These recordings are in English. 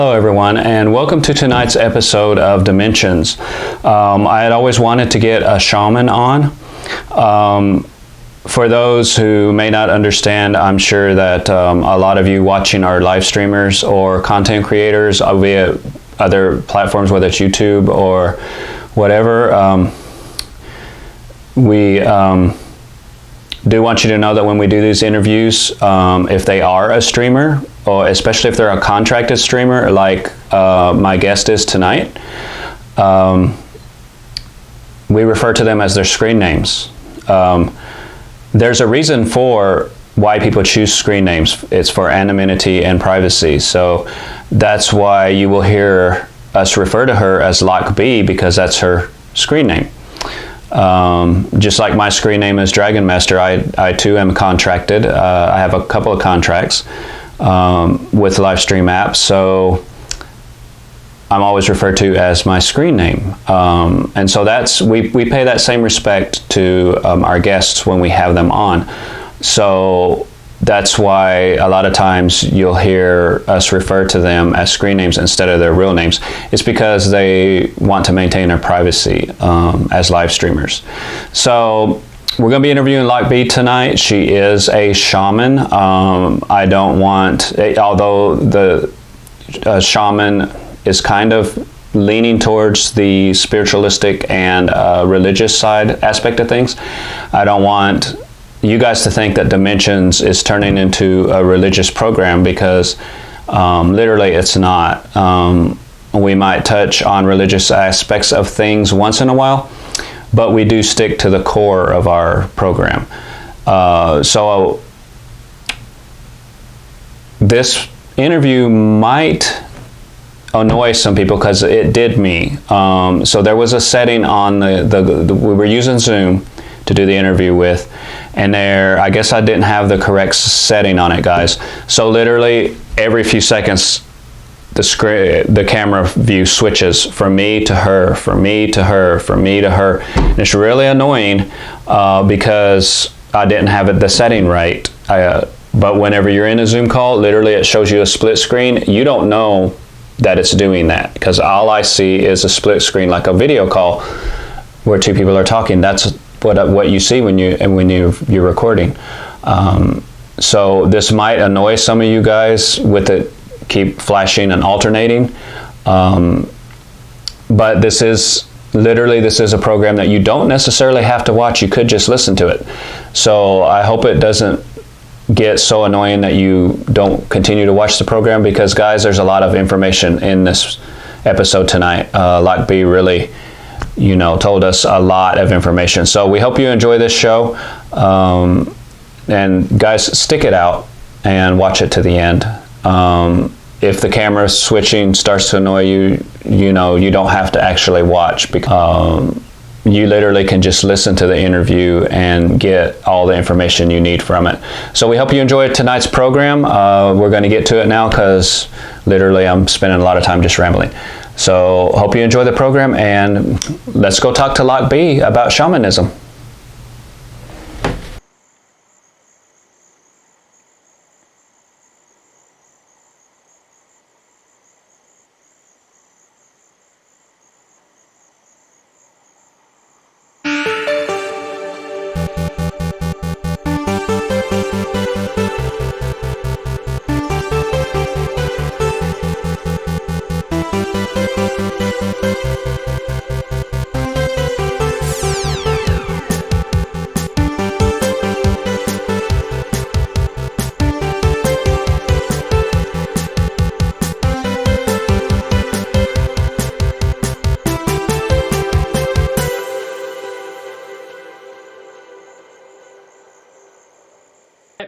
Hello everyone, and welcome to tonight's episode of Dimensions. I had always wanted to get a shaman on. For those who may not understand, I'm sure that a lot of you watching are live streamers or content creators via other platforms, whether it's YouTube or whatever. We do want you to know that when we do these interviews, if they are a streamer, or especially if they're a contracted streamer like my guest is tonight, we refer to them as their screen names. There's a reason for why people choose screen names. It's for anonymity and privacy. So that's why you will hear us refer to her as LOCB, because that's her screen name. Just like my screen name is Dragon Master, I too am contracted. I have a couple of contracts with live stream apps, so I'm always referred to as my screen name. And so we pay that same respect to our guests when we have them on. So that's why a lot of times you'll hear us refer to them as screen names instead of their real names. It's because they want to maintain their privacy as live streamers. So we're going to be interviewing LOCB tonight. She is a shaman. I don't want, although the shaman is kind of leaning towards the spiritualistic and religious side aspect of things, I don't want you guys to think that Dimensions is turning into a religious program, because literally it's not. We might touch on religious aspects of things once in a while, but we do stick to the core of our program. So this interview might annoy some people because it did me. So there was a setting on we were using Zoom to do the interview with, and I guess I didn't have the correct setting on it, guys. So literally every few seconds the camera view switches from me to her, from me to her, from me to her. And it's really annoying because I didn't have the setting right. But whenever you're in a Zoom call, literally it shows you a split screen. You don't know that it's doing that, because all I see is a split screen, like a video call where two people are talking. That's what you see when you're recording. So this might annoy some of you guys with it keep flashing and alternating, but this is a program that you don't necessarily have to watch. You could just listen to it. So I hope it doesn't get so annoying that you don't continue to watch the program, because guys, there's a lot of information in this episode tonight. LOCB really told us a lot of information. So we hope you enjoy this show, and guys, stick it out and watch it to the end. If the camera switching starts to annoy you, you don't have to actually watch, because you literally can just listen to the interview and get all the information you need from it. So we hope you enjoyed tonight's program. We're going to get to it now, because literally I'm spending a lot of time just rambling. So hope you enjoy the program, and let's go talk to LOCB about shamanism.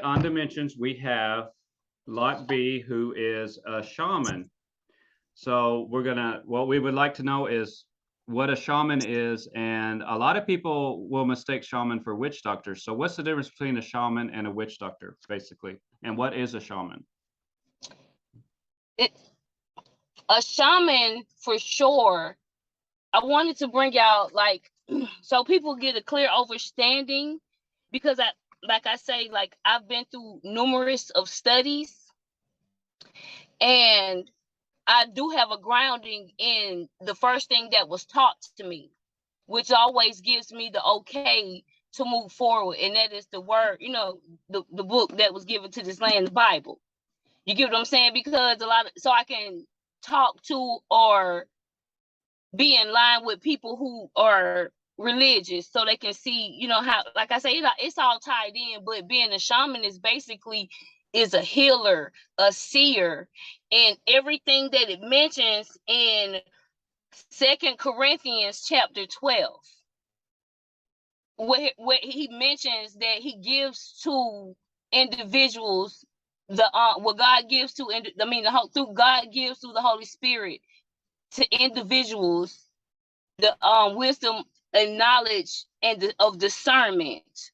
On Dimensions, we have LOCB, who is a shaman. So what we would like to know is what a shaman is, and a lot of people will mistake shaman for witch doctors. So what's the difference between a shaman and a witch doctor, basically? And what is a shaman? A shaman, for sure. I wanted to bring out, so people get a clear understanding, because like I say, I've been through numerous of studies, and I do have a grounding in the first thing that was taught to me, which always gives me the okay to move forward. And that is the word, the book that was given to this land, the Bible. You get what I'm saying? Because so I can talk to or be in line with people who are religious, so they can see, how, like I say, it's all tied in. But being a shaman is a healer, a seer, and everything that it mentions in 2 Corinthians chapter 12, where he mentions that he gives to individuals what God gives to, through God gives through the Holy Spirit to individuals the wisdom and knowledge and of discernment,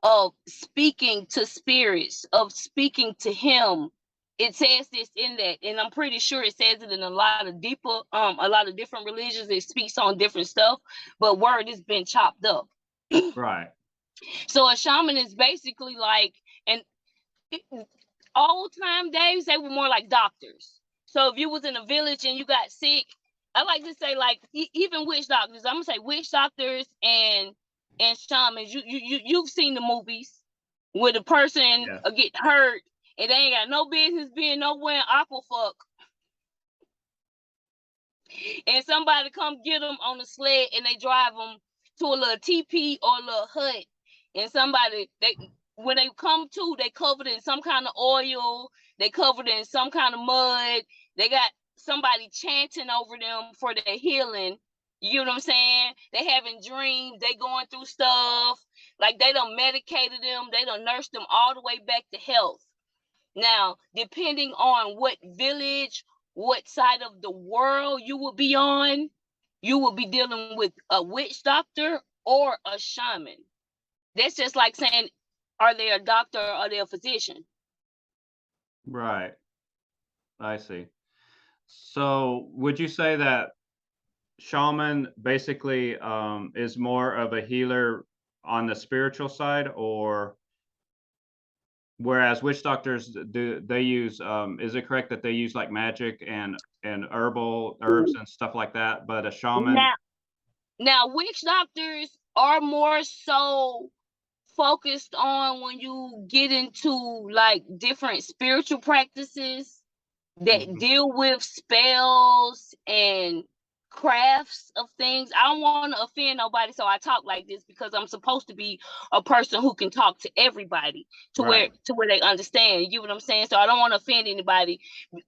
of speaking to spirits, of speaking to him. It says this in that, and I'm pretty sure it says it in a lot of different religions. It speaks on different stuff, but word has been chopped up. Right. So a shaman is basically like, and old time days, they were more like doctors. So if you was in a village and you got sick, I like to say, like, even witch doctors. I'm gonna say witch doctors and shamans. You've seen the movies where the person get hurt and they ain't got no business being nowhere in Aquafuck, and somebody come get them on the sled and they drive them to a little teepee or a little hut, and when they come to, they covered in some kind of oil, they covered in some kind of mud, they got somebody chanting over them for their healing. You know what I'm saying? They having dreams, they going through stuff, like they done medicated them, they done nursed them all the way back to health. Now, depending on what village, what side of the world you will be on, you will be dealing with a witch doctor or a shaman. That's just like saying, are they a doctor or are they a physician? Right. I see. So would you say that shaman basically is more of a healer on the spiritual side, or whereas witch doctors they use is it correct that they use like magic and herbal herbs and stuff like that, but a shaman? Now witch doctors are more so focused on when you get into like different spiritual practices that deal with spells and crafts of things. I don't want to offend nobody, so I talk like this because I'm supposed to be a person who can talk to everybody to where they understand. You get what I'm saying? So I don't want to offend anybody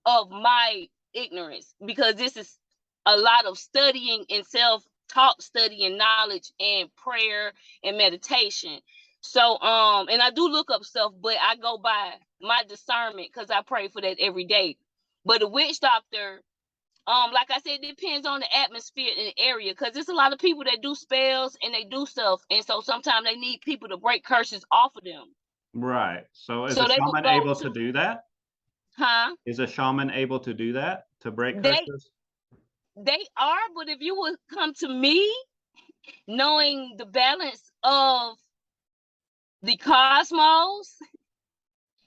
of my ignorance, because this is a lot of studying and self-taught study and knowledge and prayer and meditation. So and I do look up stuff, but I go by my discernment because I pray for that every day. But a witch doctor, like I said, it depends on the atmosphere in the area, because there's a lot of people that do spells and they do stuff, and so sometimes they need people to break curses off of them. Right. So is a shaman able to do that? Huh? Is a shaman able to do that, to break curses? They are, but if you would come to me knowing the balance of the cosmos,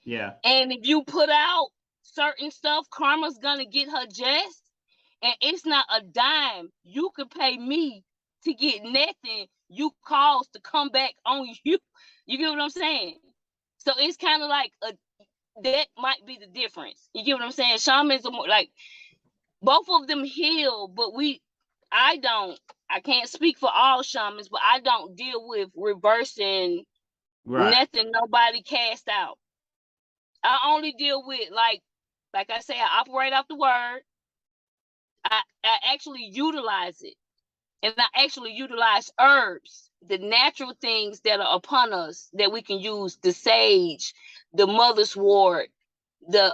and if you put out certain stuff, karma's gonna get her just, and it's not a dime you could pay me to get nothing you cause to come back on you. You get what I'm saying? So it's kind of like that might be the difference. You get what I'm saying? Shamans are more like, both of them heal, but I can't speak for all shamans, but I don't deal with reversing nothing nobody cast out. I only deal with, like I say, I operate off the word. I actually utilize it, and I actually utilize herbs, the natural things that are upon us that we can use: the sage, the mother's wort, the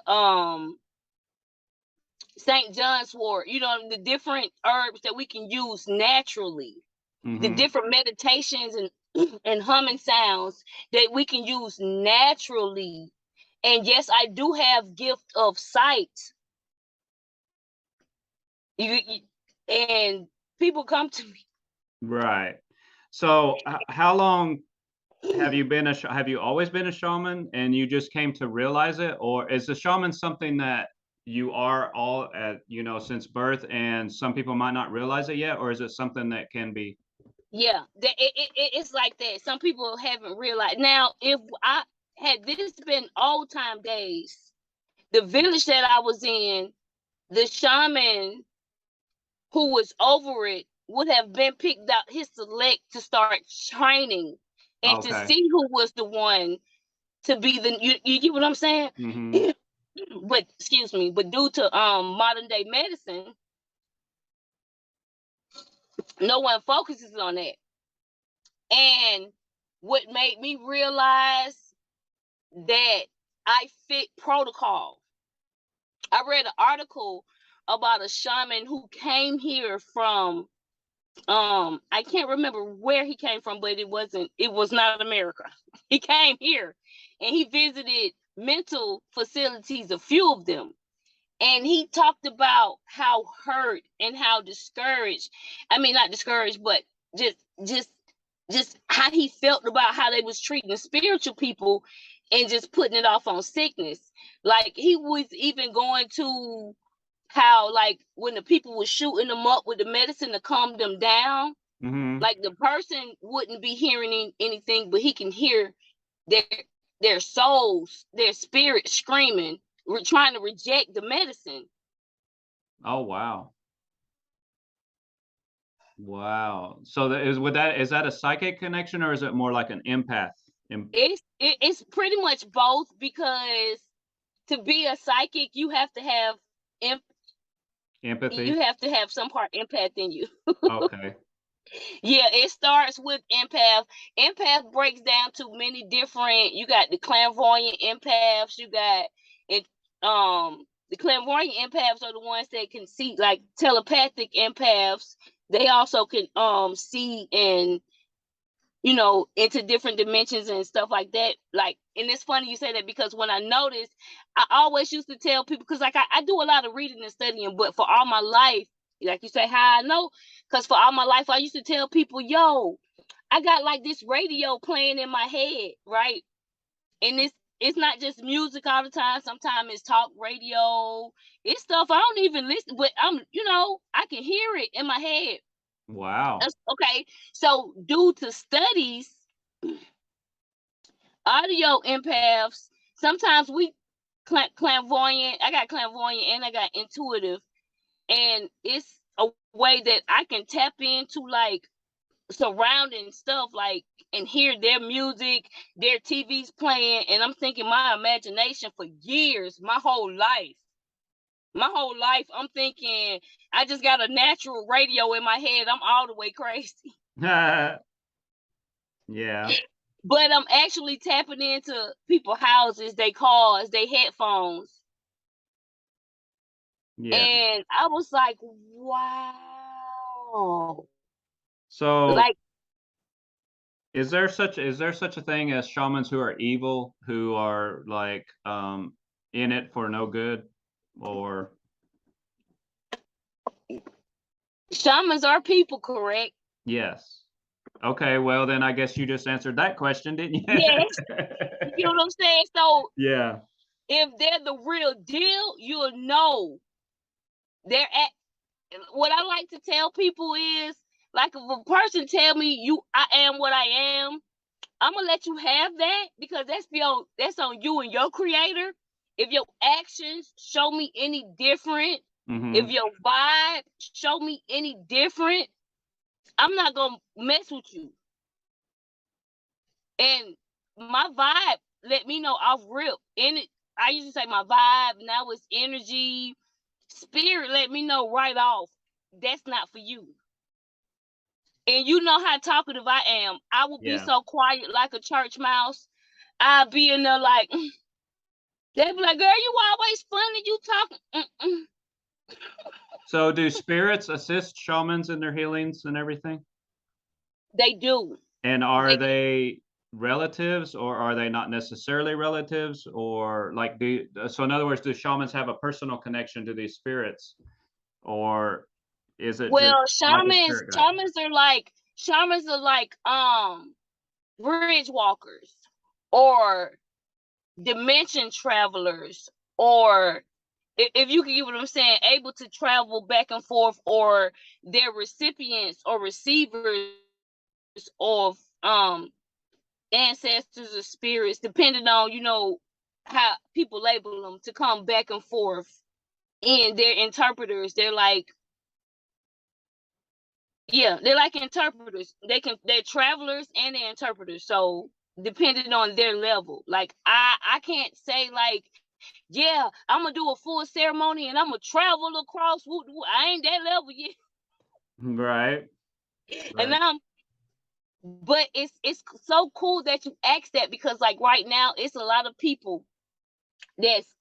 St. John's wort, the different herbs that we can use naturally, the different meditations and humming sounds that we can use naturally. And yes, I do have gift of sight. And people come to me. Right. So how long have you been have you always been a shaman and you just came to realize it, or is the shaman something that you are all at, you know, since birth, and some people might not realize it yet, or is it something that can be? Yeah, it's like that. Some people haven't realized. Now, if I had this been old time days, the village that I was in, the shaman who was over it would have been picked out his select to start training and to Okay. see who was the one to be the, you get what I'm saying? Mm-hmm. But excuse me, but due to modern day medicine, no one focuses on that. And what made me realize that I fit protocol, I read an article about a shaman who came here from I can't remember where he came from, but it was not America. He came here and he visited mental facilities, a few of them. And he talked about how hurt and how discouraged, I mean, not discouraged, but just just how he felt about how they was treating the spiritual people and just putting it off on sickness. Like he was even going to how, like, when the people was shooting them up with the medicine to calm them down, Mm-hmm. like the person wouldn't be hearing anything, but he can hear their souls, their spirit screaming, trying to reject the medicine. Oh, wow. Wow. So is that a psychic connection, or is it more like an empath? It's pretty much both, because to be a psychic, you have to have Empathy? you have to have some part empath in you. Okay. Yeah, it starts with empath. Empath breaks down to many different. You got the clairvoyant empaths. You got it. The clairvoyant empaths are the ones that can see, like telepathic empaths. They also can see and, you know, into different dimensions and stuff like that. Like, and it's funny you say that, because when I noticed, I always used to tell people, because like I do a lot of reading and studying, but for all my life, like you say, how I know, because for all my life I used to tell people, yo, I got like this radio playing in my head, right? And it's not just music all the time. Sometimes it's talk radio. It's stuff I don't even listen, but I can hear it in my head. Wow. Okay, so due to studies, audio empaths, sometimes we clairvoyant. I got clairvoyant and I got intuitive, and it's a way that I can tap into like surrounding stuff, like, and hear their music, their TV's playing, and I'm thinking my imagination for years, my whole life. I'm thinking I just got a natural radio in my head. I'm all the way crazy. Yeah. But I'm actually tapping into people's houses, their cars, their headphones. Yeah. And I was like, wow. So Like, is there such a thing as shamans who are evil, who are like in it for no good, or? shamans are people, correct? Yes. Okay, well then I guess you just answered that question, didn't you? Yes. You know what I'm saying? So Yeah. if they're the real deal, you'll know they're at. What I like to tell people is, like, if a person tell me I am what I am, I'm gonna let you have that, because that's on you and your creator. If your actions show me any different, Mm-hmm. if your vibe show me any different, I'm not gonna mess with you. And my vibe let me know off rip. I used to say my vibe, now it's energy. Spirit let me know right off, that's not for you. And you know how talkative I am. I will be so quiet like a church mouse. I'll be in there like, they be like, girl, you always funny, you talking. So do spirits assist shamans in their healings and everything? They do. And are they relatives, or are they not necessarily relatives, or like so in other words, do shamans have a personal connection to these spirits, or is it Well, just like a spirit guide? shamans are like bridge walkers, or dimension travelers, or if you can get what I'm saying, able to travel back and forth, or they're recipients or receivers of ancestors or spirits, depending on, you know, how people label them, to come back and forth. And they're interpreters. They're like, yeah, they're like interpreters. They're travelers and they're interpreters. So depending on their level, like I can't say like, yeah, I'm gonna do a full ceremony and I'm gonna travel across. I ain't that level yet. Right. And Right. but it's so cool that you asked that, because like right now it's a lot of people that's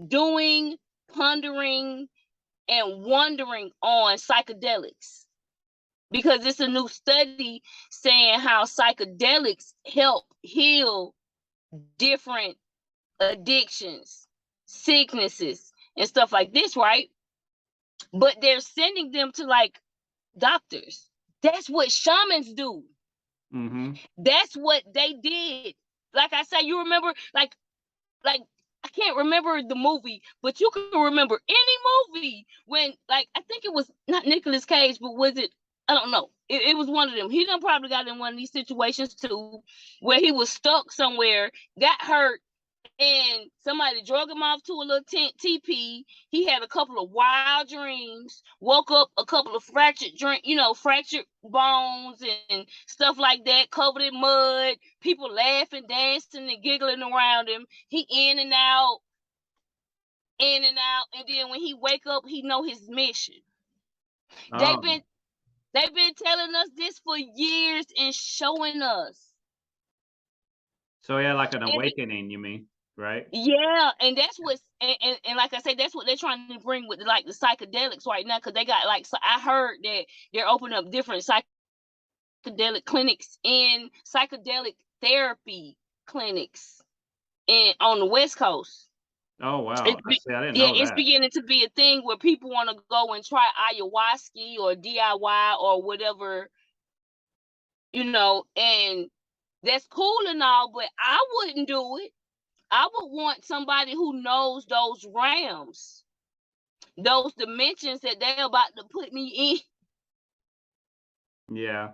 doing, pondering, and wondering on psychedelics, because it's a new study saying how psychedelics help heal different addictions, sicknesses, and stuff like this, right? But they're sending them to like doctors. That's what shamans do. Mm-hmm. That's what they did. Like I said, you remember, like I can't remember the movie, but you can remember any movie when, like, I think it was not Nicolas Cage, but was it? I don't know. It was one of them. He done probably got in one of these situations too, where he was stuck somewhere, got hurt, and somebody drug him off to a little tent teepee. He had a couple of wild dreams, woke up a couple of fractured bones and stuff like that, covered in mud, people laughing, dancing, and giggling around him. He in and out, and then when he wake up, he know his mission. They've been telling us this for years and showing us. So yeah, like an awakening, you mean, right? Yeah, and that's what's and like I said, that's what they're trying to bring with like the psychedelics right now, because they got like, so I heard that they're opening up different psychedelic clinics and psychedelic therapy clinics on the West Coast. Oh wow, I didn't Yeah, know it's that. beginning to be a thing where people want to go and try ayahuasca or DIY or whatever, you know, and that's cool and all, but I wouldn't do it. I would want somebody who knows those realms, those dimensions that they're about to put me in. Yeah.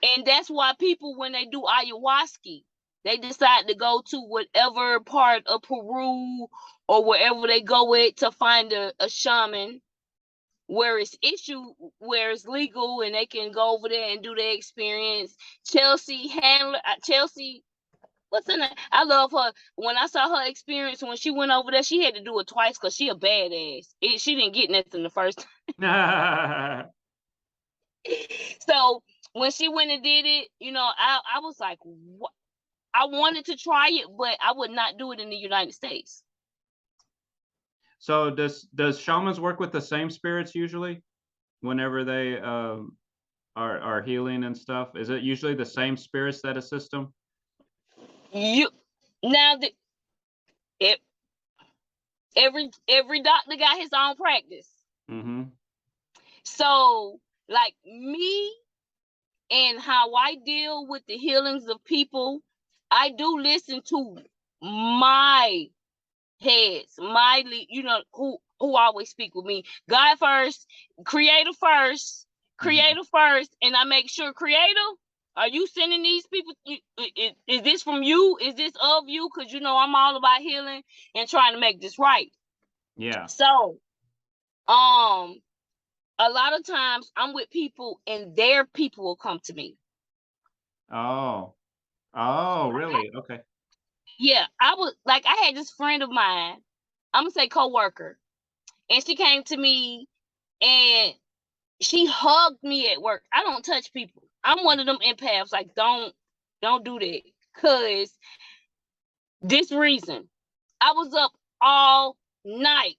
And that's why people, when they do ayahuasca, they decide to go to whatever part of Peru or wherever they go with to find a shaman where it's legal, and they can go over there and do their experience. Chelsea, what's her name? I love her. When I saw her experience when she went over there, she had to do it twice because she a badass. She didn't get nothing the first time. So when she went and did it, you know, I was like, what? I wanted to try it, but I would not do it in the United States. So does shamans work with the same spirits usually whenever they are healing and stuff? Is it usually the same spirits that assist them? Every doctor got his own practice. Mm-hmm. So like me and how I deal with the healings of people, I do listen to my heads, you know, who always speak with me. God first, creator first, and I make sure, creator, are you sending these people? Is this from you? Is this of you? Because you know I'm all about healing and trying to make this right. Yeah. So, a lot of times I'm with people and their people will come to me. Oh, really? Okay. Yeah, I had this friend of mine, I'm gonna say coworker, and she came to me and she hugged me at work. I don't touch people. I'm one of them empaths. Like, don't do that. Cause this reason, I was up all night.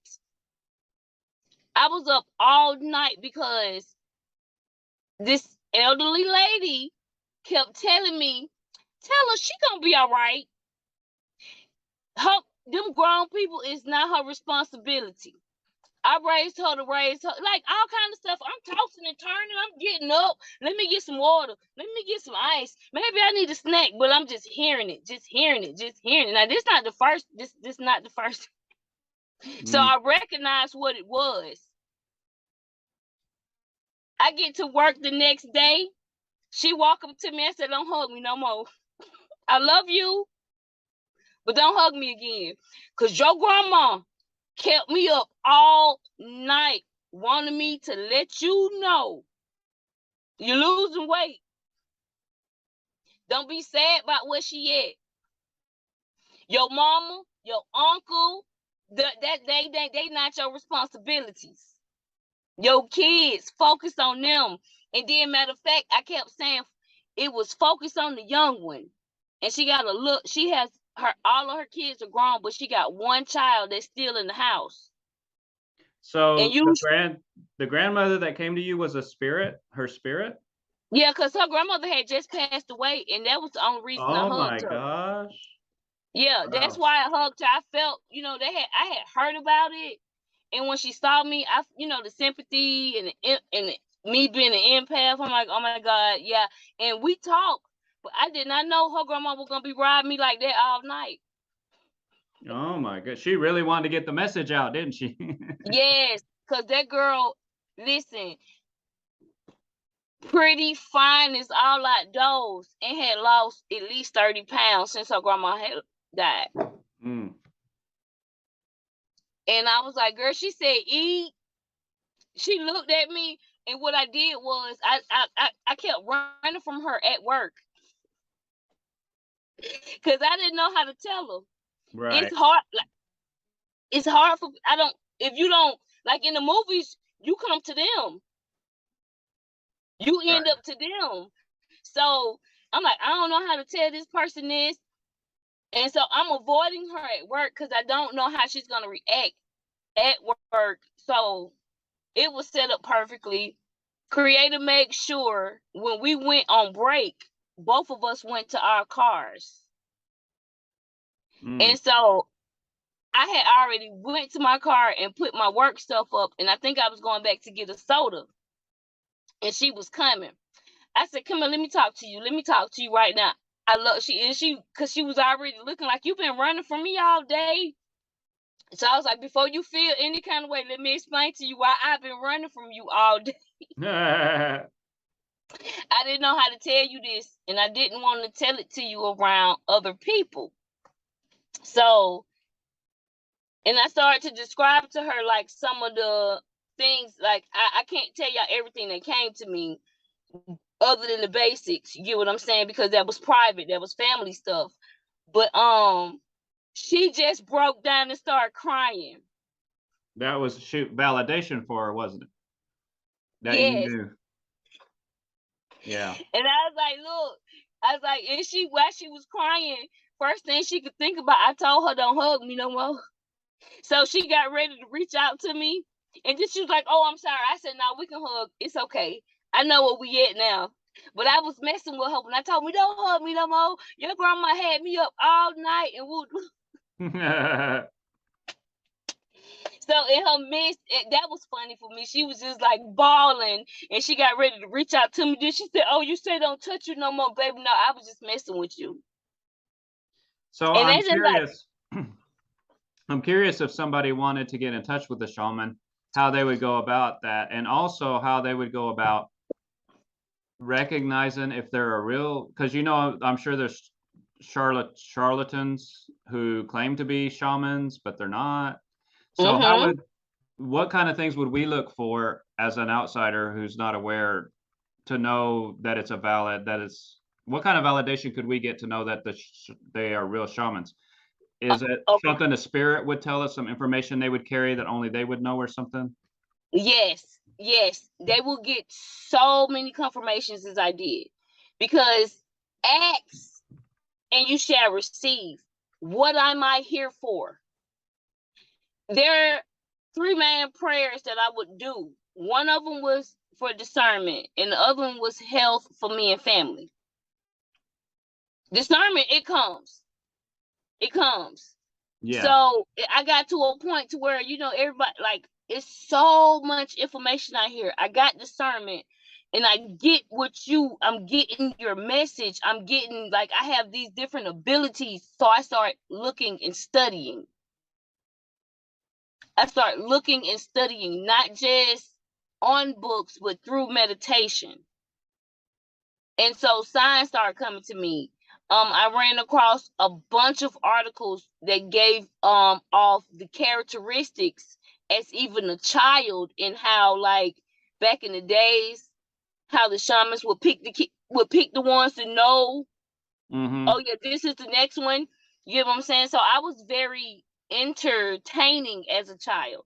Because this elderly lady kept telling me, tell her she gonna be all right. Them grown people is not her responsibility. I raised her to raise her, like all kind of stuff. I'm tossing and turning. I'm getting up. Let me get some water. Let me get some ice. Maybe I need a snack, but I'm just hearing it. Now, this not the first. This not the first. So I recognized what it was. I get to work the next day. She walk up to me and said, "Don't hug me no more. I love you, but don't hug me again. Because your grandma kept me up all night, wanted me to let you know you're losing weight. Don't be sad about where she at. Your mama, your uncle, they not your responsibilities. Your kids, focus on them." And then, matter of fact, I kept saying it was focused on the young one. And she got a look. She has all of her kids are grown, but she got one child that's still in the house. So And you, the grandmother that came to you was a spirit, her spirit? yeah, because her grandmother had just passed away, and that was the only reason I Oh my hugged her. gosh. Yeah, Wow. that's why I hugged her. I felt, I had heard about it, and when she saw me, the sympathy and me being an empath, I'm like, oh my God, yeah. And we talked, but I did not know her grandma was gonna be riding me like that all night. Oh my God. She really wanted to get the message out, didn't she? Yes, because that girl, listen, pretty, fine as all outdoors, and had lost at least 30 pounds since her grandma had died. Mm. And I was like, girl, she said, eat. She looked at me, and what I did was I kept running from her at work because I didn't know how to tell her. Right. It's hard. Like, it's hard for if you don't, like in the movies, you come to them. You end up to them. So I'm like, I don't know how to tell this person this. And so I'm avoiding her at work because I don't know how she's going to react at work. So it was set up perfectly. Creator made sure when we went on break, both of us went to our cars. And so I had already went to my car and put my work stuff up. And I think I was going back to get a soda. And she was coming. I said, come on, let me talk to you. Let me talk to you right now. Because she was already looking like, you've been running from me all day. So I was like, before you feel any kind of way, let me explain to you why I've been running from you all day. I didn't know how to tell you this, and I didn't want to tell it to you around other people. So, and I started to describe to her like some of the things, like I can't tell y'all everything that came to me other than the basics. You get what I'm saying? Because that was private, that was family stuff. But she just broke down and started crying. That was validation for her, wasn't it? That yes. You knew. Yeah. And I was like, look, and while she was crying, first thing she could think about, I told her, don't hug me no more. So she got ready to reach out to me. And then she was like, oh, I'm sorry. I said, no, we can hug. It's okay. I know where we at now. But I was messing with her when I told me, don't hug me no more. Your grandma had me up all night and So in her midst, that was funny for me. She was just like bawling, and she got ready to reach out to me. Then she said, "Oh, you say don't touch you no more, baby." No, I was just messing with you. So and I'm curious. Like, I'm curious if somebody wanted to get in touch with the shaman, how they would go about that, and also how they would go about recognizing if they're a real. Because I'm sure there's charlatans who claim to be shamans, but they're not. So what kind of things would we look for as an outsider who's not aware to know that it's what kind of validation could we get to know that they are real shamans? Is it something the spirit would tell us, some information they would carry that only they would know or something? Yes. They will get so many confirmations as I did. Because ask and you shall receive. What am I here for? There are 3 main prayers that I would do. One of them was for discernment, and the other one was health for me and family. Discernment, it comes. Yeah. So I got to a point to where, everybody, like, it's so much information out here. I got discernment, and I get I'm getting your message. I'm getting, like, I have these different abilities. So I start looking and studying. I started looking and studying, not just on books, but through meditation. And so science started coming to me. I ran across a bunch of articles that gave off the characteristics as even a child, and how, like, back in the days, how the shamans would pick the ones to know, oh yeah, this is the next one. You get what I'm saying? So I was very entertaining as a child.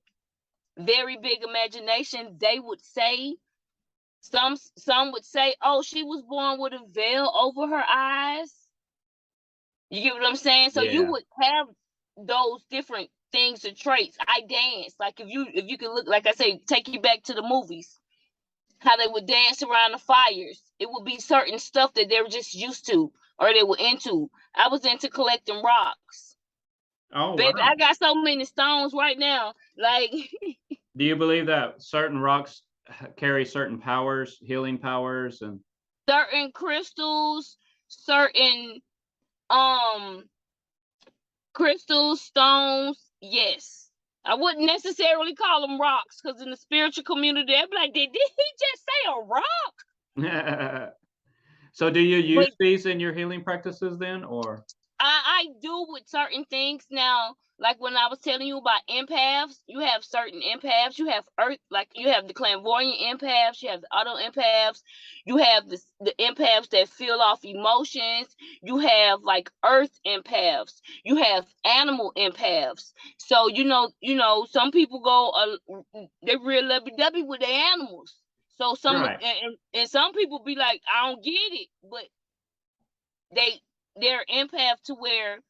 Very big imagination. They would say, some would say, oh, she was born with a veil over her eyes. You get what I'm saying? So you would have those different things or traits. I dance. Like, if you could look, like I say, take you back to the movies, how they would dance around the fires. It would be certain stuff that they were just used to, or they were into. I was into collecting rocks. Oh, baby, wow. I got so many stones right now. Like, do you believe that certain rocks carry certain powers, healing powers, and certain crystals, certain crystals, stones? Yes. I wouldn't necessarily call them rocks, because in the spiritual community, they'd be like, did he just say a rock? So do you use these in your healing practices then, or? I do with certain things. Now, like when I was telling you about empaths, you have certain empaths. You have like you have the clairvoyant empaths, you have the auto empaths, you have the empaths that feel off emotions, you have like earth empaths, you have animal empaths. So some people go they real lovey-dovey with their animals. So and some people be like, I don't get it, but they're empath to where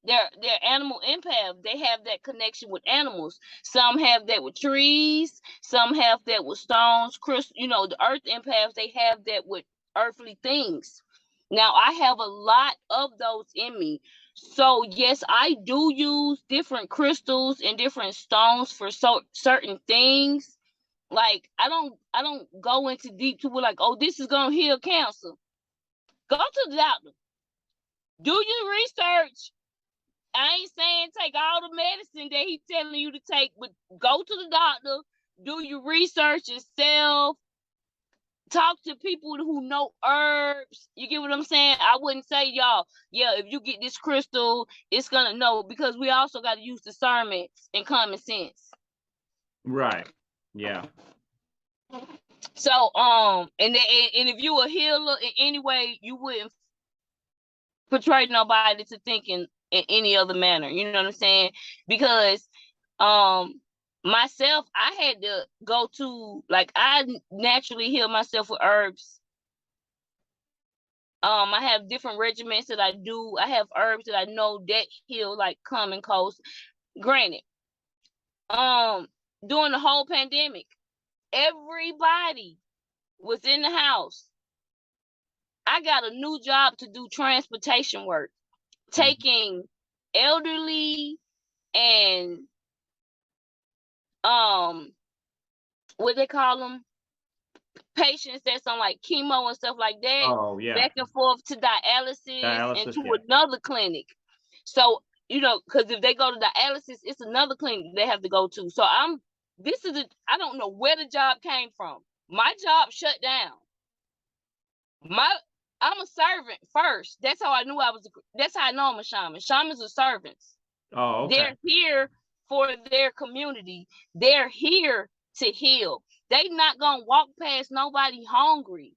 they're animal empath. They have that connection with animals. Some have that with trees. Some have that with stones, crystal. The earth empaths, they have that with earthly things. Now, I have a lot of those in me. So yes, I do use different crystals and different stones for certain things. Like, I don't go into deep to like, oh, this is gonna heal cancer. Go to the doctor. Do your research. I ain't saying take all the medicine that he's telling you to take, but go to the doctor, do your research yourself, talk to people who know herbs. You get what I'm saying? I wouldn't say, y'all, yeah, if you get this crystal, it's gonna know, because we also got to use discernment and common sense. Right. Yeah. So, and if you a healer in any way, you wouldn't portray nobody to thinking in any other manner. You know what I'm saying? Because myself, I had to go to, like, I naturally heal myself with herbs. I have different regimens that I do. I have herbs that I know that heal, like common colds. Granted, during the whole pandemic, everybody was in the house. I got a new job to do transportation work, taking elderly and what they call them, patients that's on like chemo and stuff like that. Oh, yeah. Back and forth to dialysis and to another clinic. So, because if they go to dialysis, it's another clinic they have to go to. So I don't know where the job came from. My job shut down. I'm a servant first. That's how I knew that's how I know I'm a shaman. Shamans are servants. Oh, okay. They're here for their community. They're here to heal. They not gonna walk past nobody hungry.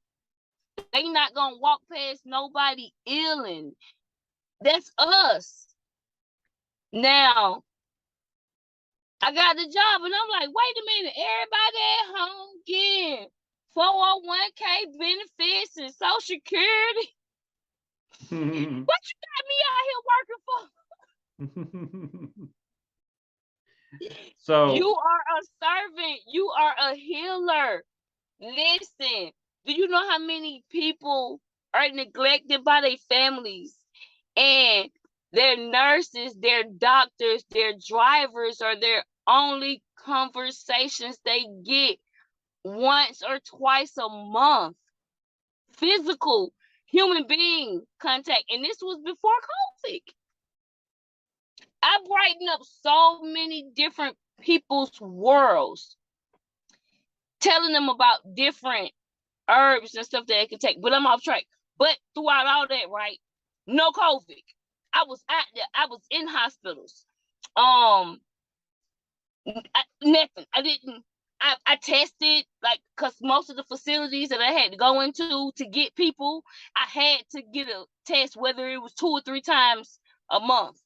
They not gonna walk past nobody ailing. That's us. Now, I got the job and I'm like, wait a minute, everybody at home getting 401k benefits and Social Security. What you got me out here working for? So you are a servant. You are a healer. Listen, do you know how many people are neglected by their families, and their nurses, their doctors, their drivers are their only conversations they get once or twice a month? Physical human being contact. And this was before COVID. I brightened up so many different people's worlds, telling them about different herbs and stuff that they can take. But I'm off track. But throughout all that, right? No COVID. I was out there. I was in hospitals. Nothing. I didn't. I tested, like, because most of the facilities that I had to go into to get people, I had to get a test, whether it was 2 or 3 times a month,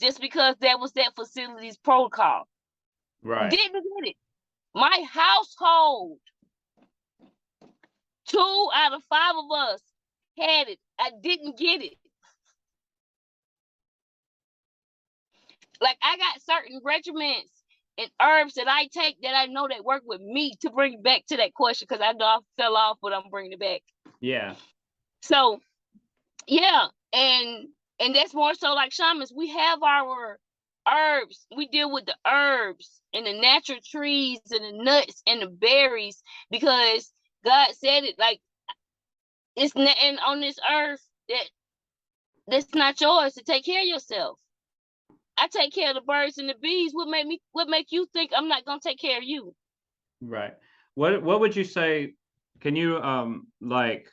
just because that was that facility's protocol. Right. Didn't get it. My household, 2 out of 5 of us had it. I didn't get it. Like, I got certain regimens and herbs that I take that I know that work with me, to bring it back to that question, because I know I fell off, but I'm bringing it back. Yeah. So, yeah, and that's more so like shamans. We have our herbs. We deal with the herbs and the natural trees and the nuts and the berries, because God said it, like, it's nothing on this earth that's not yours to take care of yourself. I take care of the birds and the bees. What make you think I'm not gonna take care of you? Right. What would you say? Can you like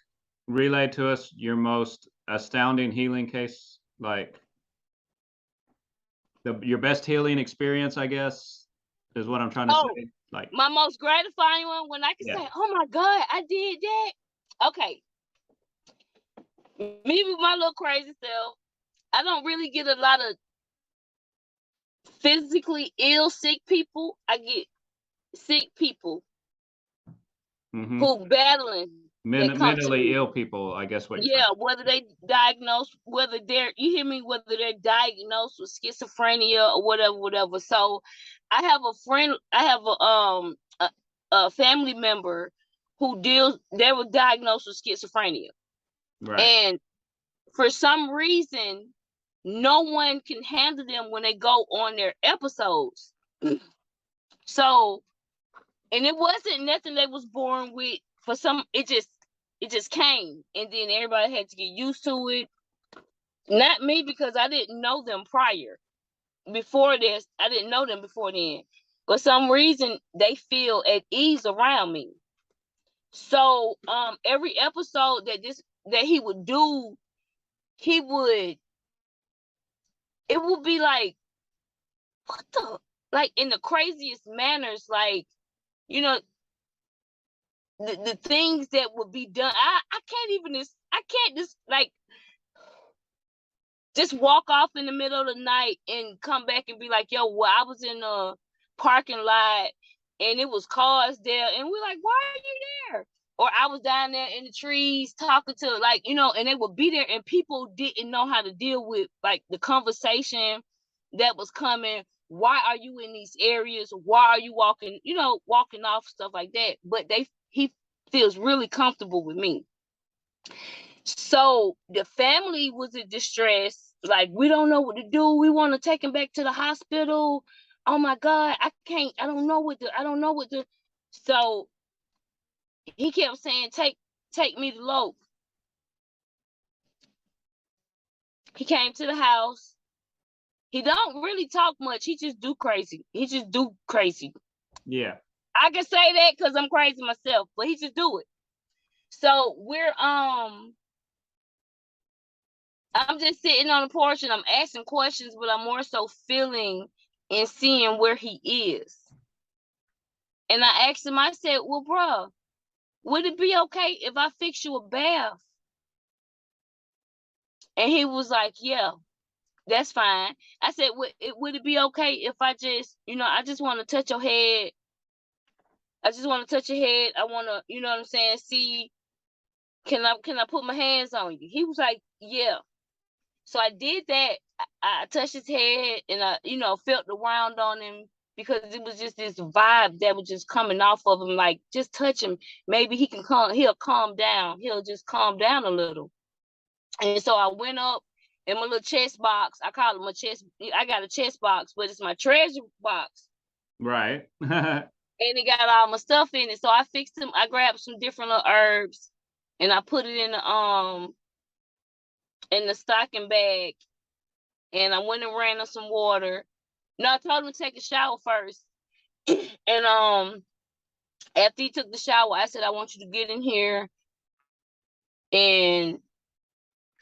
relay to us your most astounding healing case, like your best healing experience, I guess, is what I'm trying to say. Like, my most gratifying one, when I can say, "Oh my God, I did that." Okay. Me with my little crazy self, I don't really get a lot of physically ill, sick people. I get sick people who battling that come to mentally me. ill people, I guess what you're Yeah, saying. whether they diagnosed, whether they're, you hear me, whether they're diagnosed with schizophrenia or whatever. So I have a friend, I have a family member who they were diagnosed with schizophrenia. Right. And for some reason, no one can handle them when they go on their episodes. So, and it wasn't nothing they was born with. For some, it just came, and then everybody had to get used to it. Not me, because I didn't know them prior. Before this, I didn't know them before then. For some reason, they feel at ease around me. So, every episode that he would do, it would be like, what the, like, in the craziest manners, like, you know, the things that would be done. I can't just like just walk off in the middle of the night and come back and be like, yo, well, I was in a parking lot and it was cars there, and we're like, why are you there? Or I was down there in the trees talking to, like, and they would be there, and people didn't know how to deal with, like, the conversation that was coming. Why are you in these areas? Why are you walking off, stuff like that? But he feels really comfortable with me. So the family was in distress. Like, we don't know what to do. We want to take him back to the hospital. Oh my God, I can't. I don't know what to. So he kept saying, take me to Loke. He came to the house. He don't really talk much. He just do crazy. Yeah. I can say that because I'm crazy myself, but he just do it. So I'm just sitting on the porch and I'm asking questions, but I'm more so feeling and seeing where he is. And I asked him, I said, well, bro, would it be okay if I fix you a bath? And he was like, yeah, that's fine. I said, would it be okay if I just, I just want to touch your head. I just want to touch your head. I want to, you know what I'm saying, see, can I put my hands on you? He was like, yeah. So I did that. I touched his head and I, felt the wound on him, because it was just this vibe that was just coming off of him. Like, just touch him. Maybe he'll calm down. He'll just calm down a little. And so I went up in my little chest box. I call it my chest. I got a chest box, but it's my treasure box. Right. And it got all my stuff in it. So I fixed them. I grabbed some different little herbs and I put it in the stocking bag. And I went and ran on some water. No, I told him to take a shower first. And after he took the shower, I said, I want you to get in here and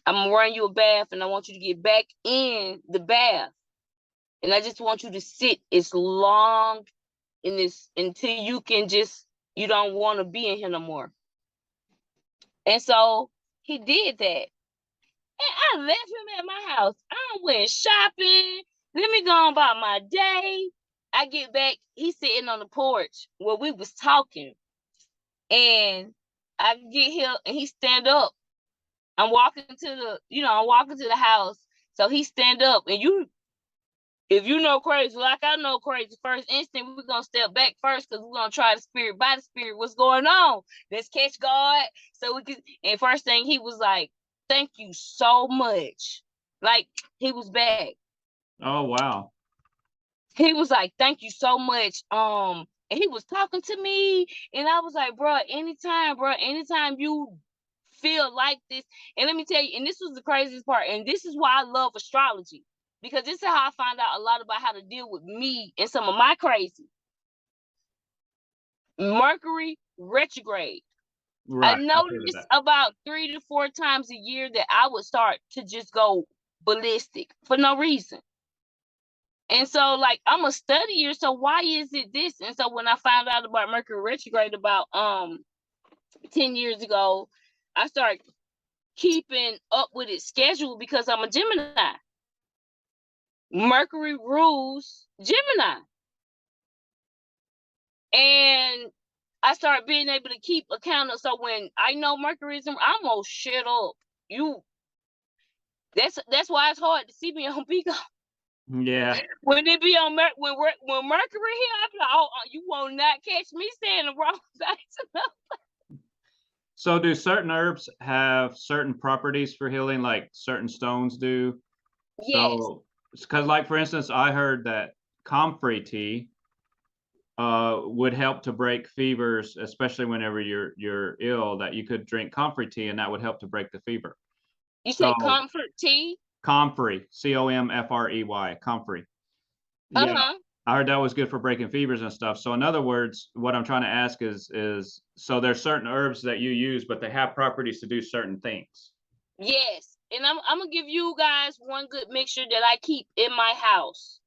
I'm gonna run you a bath, and I want you to get back in the bath. And I just want you to sit as long in this until you don't want to be in here no more. And so he did that. And I left him at my house. I went shopping. Let me go about my day. I get back. He's sitting on the porch where we was talking. And I get here and he stand up. I'm walking to the house. So he stand up, and if you know crazy, like I know crazy, first instinct, we're going to step back first because we're going to try the spirit by the spirit. What's going on? Let's catch God. So we can, and first thing he was like, thank you so much. Like, he was back. Oh, wow. He was like, thank you so much. And he was talking to me, and I was like, bro, anytime you feel like this. And let me tell you, and this was the craziest part, and this is why I love astrology, because this is how I find out a lot about how to deal with me and some of my crazy. Mercury retrograde. Right. I noticed about 3 to 4 times a year that I would start to just go ballistic for no reason. And so, like, I'm a studier, so why is it this? And so when I found out about Mercury retrograde about 10 years ago, I started keeping up with its schedule because I'm a Gemini. Mercury rules Gemini. And I started being able to keep account of, so when I know Mercury is, I'm gonna shut up. That's why it's hard to see me on Pico. Yeah. When it be on when Mercury here, I be like, oh, you will not catch me saying the wrong thing. So do certain herbs have certain properties for healing, like certain stones do? Yes. So, because like for instance, I heard that comfrey tea would help to break fevers, especially whenever you're ill, that you could drink comfrey tea and that would help to break the fever. You So say comfort tea? comfrey, COMFREY, comfrey. Yeah, Uh-huh. I heard that was good for breaking fevers and stuff. So in other words, what I'm trying to ask is so there's certain herbs that you use, but they have properties to do certain things. Yes. And I'm gonna give you guys one good mixture that I keep in my house.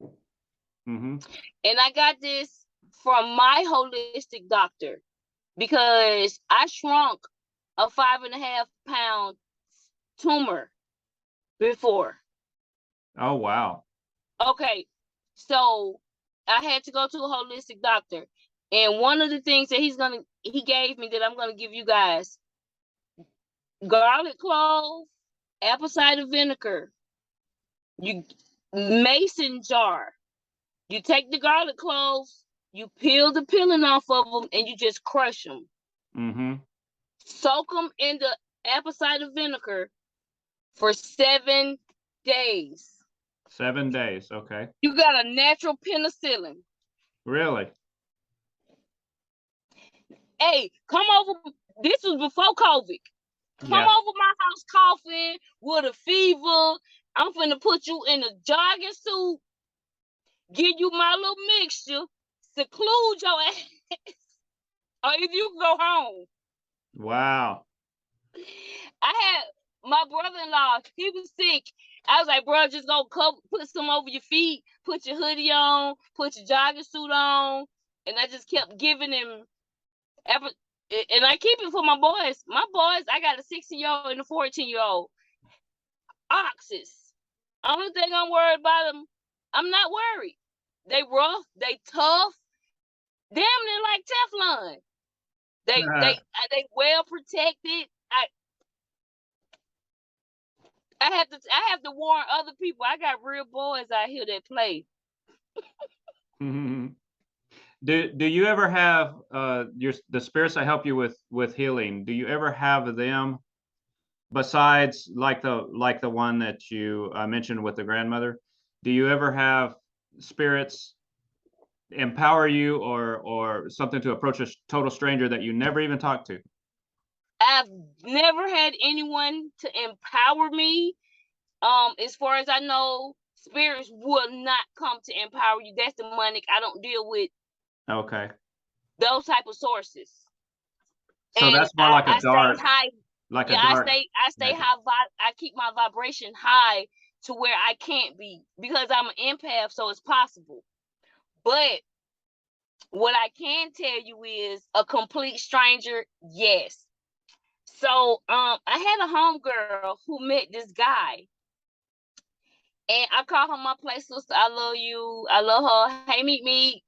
Mm-hmm. And I got this from my holistic doctor because I shrunk a 5.5 pound tumor before. Oh, wow. Okay, so I had to go to a holistic doctor, and one of the things that he gave me that I'm gonna give you guys: garlic clove, apple cider vinegar, mason jar. You take the garlic cloves, you peel the peeling off of them, and you just crush them. Mm-hmm. Soak them in the apple cider vinegar for 7 days. 7 days. Okay. You got a natural penicillin. Really? Hey, come over. This was before COVID. Come Yeah. over my house coughing with a fever. I'm finna put you in a jogging suit, give you my little mixture, seclude your ass, or if you go home. Wow. I had my brother-in-law, he was sick. I was like, bro, just go put some over your feet, put your hoodie on, put your jogging suit on. And I just kept giving him, and I keep it for my boys. My boys, I got a 16-year-old and a 14-year-old. Oxes. Only thing I'm worried about them, I'm not worried. They rough, they tough, damn near like Teflon. They well protected. I have to warn other people. I got real boys out here that play. Mm-hmm. Do you ever have the spirits that help you with healing? Do you ever have them besides like the one that you mentioned with the grandmother? Do you ever have spirits empower you or something to approach a total stranger that you never even talked to? I've never had anyone to empower me. As far as I know, spirits will not come to empower you. That's demonic. I don't deal with Okay. Those type of sources. So And that's more like a I dark, stay high. like Yeah, a dark. I stay magic. high. I keep my vibration high to where I can't be, because I'm an empath, so it's possible. But what I can tell you is a complete stranger, yes. So I had a homegirl who met this guy, and I called her my play sister. I love you. I love her. Hey, meet me.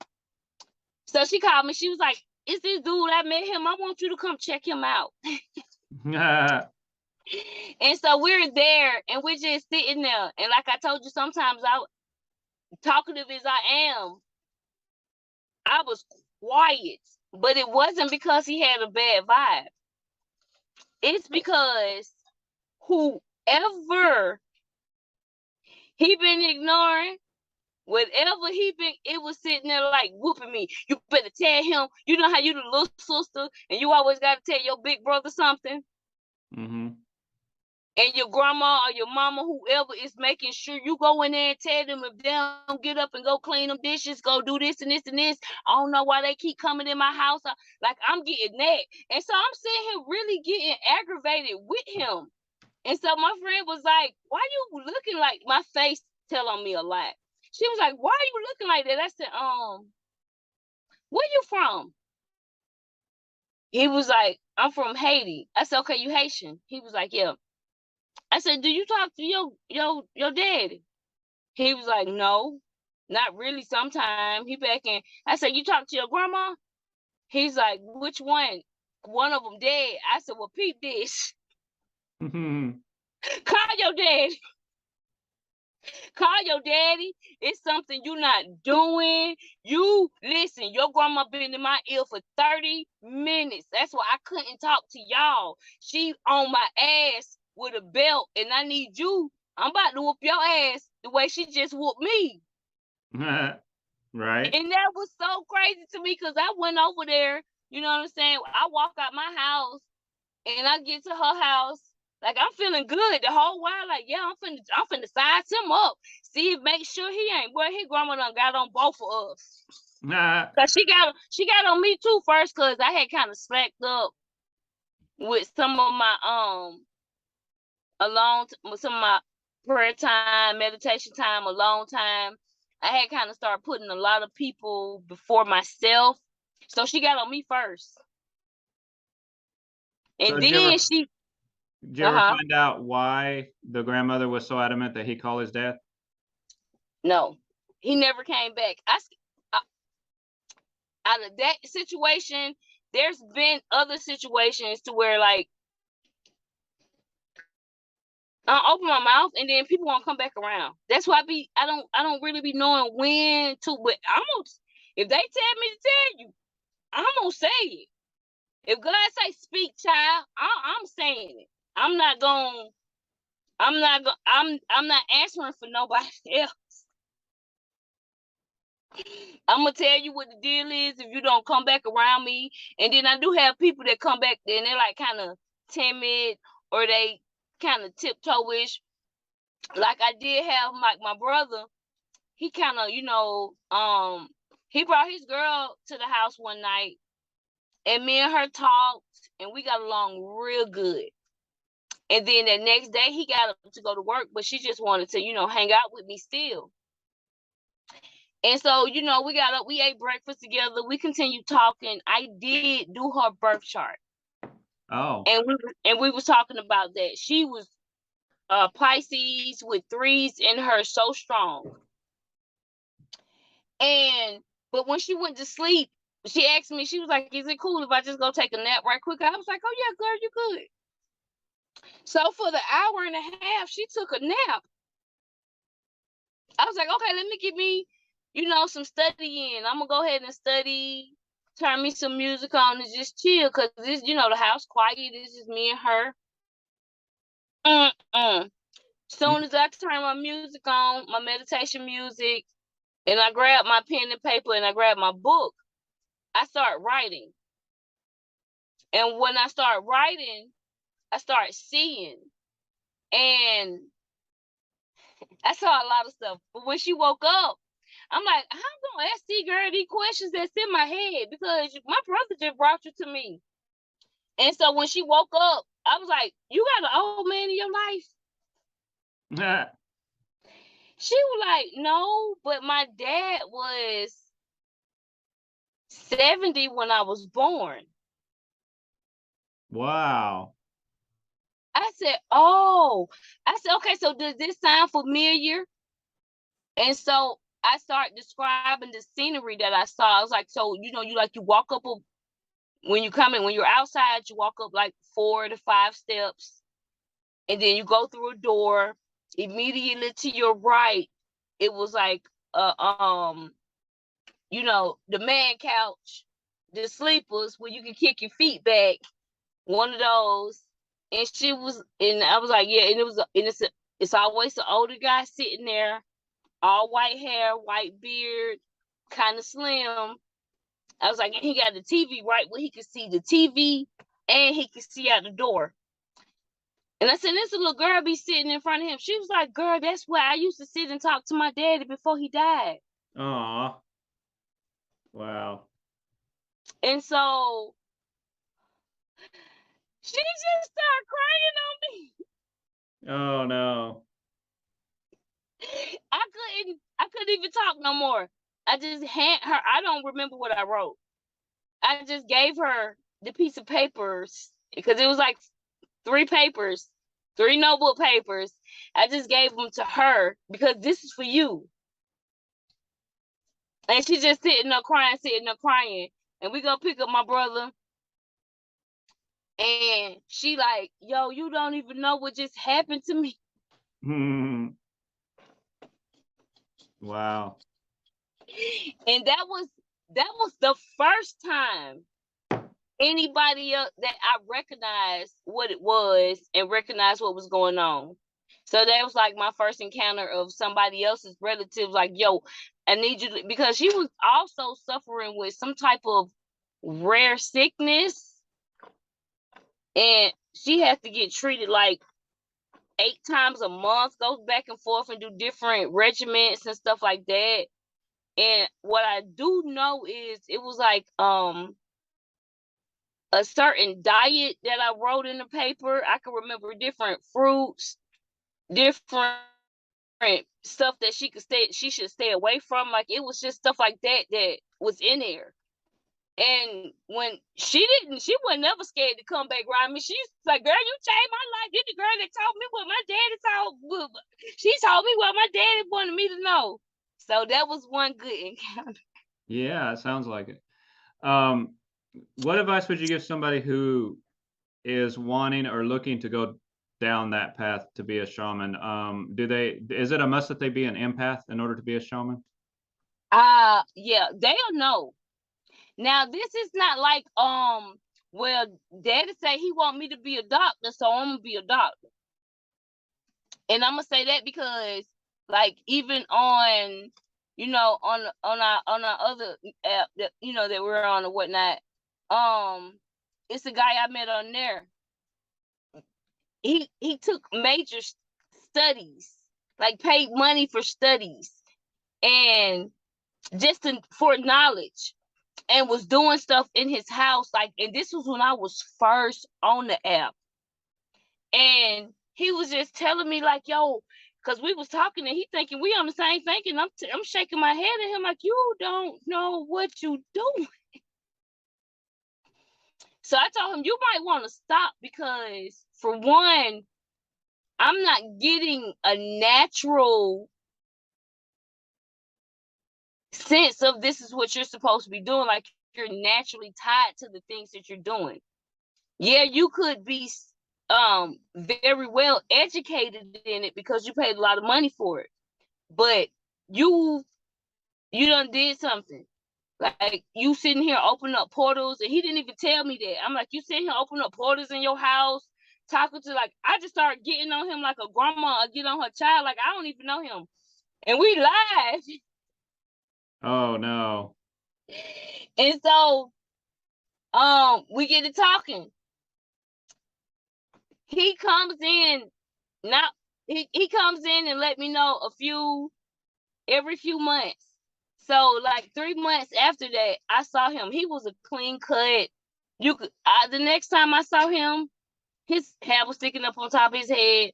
So she called me. She was like, "It's this dude. I met him. I want you to come check him out." And so we're there, and we're just sitting there. And like I told you, sometimes talkative as I am, I was quiet, but it wasn't because he had a bad vibe. It's because whoever he been ignoring, whatever he been, it was sitting there like whooping me. You better tell him. You know how you the little sister, and you always got to tell your big brother something. Mm-hmm. And your grandma or your mama, whoever, is making sure you go in there and tell them if they don't get up and go clean them dishes, go do this and this and this. I don't know why they keep coming in my house. Like, I'm getting that. And so I'm sitting here really getting aggravated with him. And so my friend was like, "Why you looking like," my face telling me a lot. She was like, "Why are you looking like that?" I said, "Where you from?" He was like, "I'm from Haiti." I said, "Okay, you Haitian?" He was like, "Yeah." I said, "Do you talk to your daddy?" He was like, "No, not really. Sometime." He back in. I said, "You talk to your grandma?" He's like, "Which one?" "One of them dead." I said, "Well, peep this. Call your daddy. Call your daddy. It's something you're not doing. You listen, your grandma been in my ear for 30 minutes. That's why I couldn't talk to y'all. She on my ass with a belt, and I need you. I'm about to whoop your ass the way she just whooped me." Right. And that was so crazy to me, because I went over there, you know what I'm saying? I walk out my house and I get to her house. Like, I'm feeling good the whole while. Like, yeah, I'm finna size him up. See, make sure he ain't. Boy, his grandma done got on both of us. Cause she got on me too first, cause I had kind of slacked up with some of my with some of my prayer time, meditation time, alone time. I had kind of started putting a lot of people before myself. So she got on me first. So And did then she you ever find out why the grandmother was so adamant that he call his dad? No, he never came back. Out of that situation, there's been other situations to where, like, I open my mouth and then people won't come back around. That's why I don't really be knowing when to, but if they tell me to tell you, I'm gonna say it. If God say speak, child, I'm saying it. I'm not answering for nobody else. I'm gonna tell you what the deal is if you don't come back around me. And then I do have people that come back and they're like kind of timid, or they kind of tiptoe-ish. Like, I did have my brother. He kind of, he brought his girl to the house one night, and me and her talked, and we got along real good. And then the next day he got up to go to work, but she just wanted to, hang out with me still. And so, we got up, we ate breakfast together, we continued talking. I did do her birth chart. Oh. And we was talking about that. She was Pisces with 3s in her, so strong. But when she went to sleep, she asked me, she was like, "Is it cool if I just go take a nap right quick?" I was like, "Oh yeah, girl, you good." So for the hour and a half, she took a nap. I was like, "Okay, let me get me, some studying. I'm gonna go ahead and study, turn me some music on and just chill, because this, the house quiet. This is me and her." Soon as I turn my music on, my meditation music, and I grab my pen and paper and I grab my book, I start writing. And when I start writing, I start seeing. And I saw a lot of stuff. But when she woke up, I'm like, how I'm gonna ask this girl these questions that's in my head because my brother just brought you to me. And so when she woke up, I was like, you got an old man in your life? She was like, no, but my dad was 70 when I was born. Wow. I said, oh. I said, okay, so does this sound familiar? And so I started describing the scenery that I saw. I was like, so, you walk up, when you're outside, you walk up like 4 to 5 steps, and then you go through a door. Immediately to your right, it was like, the man couch, the sleepers where you can kick your feet back, one of those. And I was like, yeah, and it's always an older guy sitting there, all white hair, white beard, kind of slim. I was like, and he got the TV right where he could see the TV and he could see out the door. And I said, this little girl be sitting in front of him. She was like, girl, that's where I used to sit and talk to my daddy before he died. Aw. Wow. And so she just started crying on me. Oh no. I couldn't even talk no more. I just I don't remember what I wrote. I just gave her the piece of papers because it was like 3 papers, 3 notebook papers. I just gave them to her because this is for you. And she just sitting there crying. And we go pick up my brother. And she like, yo, you don't even know what just happened to me. Wow. And that was the first time anybody else that I recognized what it was and recognized what was going on. So that was like my first encounter of somebody else's relatives. Like, yo, I need you to, because she was also suffering with some type of rare sickness, and she has to get treated like 8 times a month, goes back and forth and do different regimens and stuff like that. And what I do know is it was like a certain diet that I wrote in the paper. I can remember different fruits, different stuff that she should stay away from. Like, it was just stuff like that was in there. And when she was never scared to come back around me. She's like, girl, you changed my life. You're the girl that told me what my daddy told. She told me what my daddy wanted me to know. So that was one good encounter. Yeah, it sounds like it. What advice would you give somebody who is wanting or looking to go down that path to be a shaman? Is it a must that they be an empath in order to be a shaman? Yeah, they'll know. Now, this is not like, well, daddy say he want me to be a doctor, so I'm gonna be a doctor. And I'm gonna say that because, like, even on, on our other app that, that we're on or whatnot, it's a guy I met on there. He took major studies, like paid money for studies, and just for knowledge, and was doing stuff in his house. Like, and this was when I was first on the app. And he was just telling me like, yo, because we was talking and he thinking we on the same thing. And I'm shaking my head at him like, you don't know what you doing. So I told him, you might want to stop because, for one, I'm not getting a natural sense of this is what you're supposed to be doing. Like, you're naturally tied to the things that you're doing. Yeah, you could be very well educated in it because you paid a lot of money for it, but you done did something. Like, you sitting here opening up portals, and he didn't even tell me that. I'm like, you sitting here opening up portals in your house, talking to, like, I just started getting on him like a grandma get on her child, like I don't even know him, and we live. Oh no. And so we get to talking. He comes in now. He comes in and let me know every few months. So like 3 months after that, I saw him. He was a clean cut. The next time I saw him, his hair was sticking up on top of his head.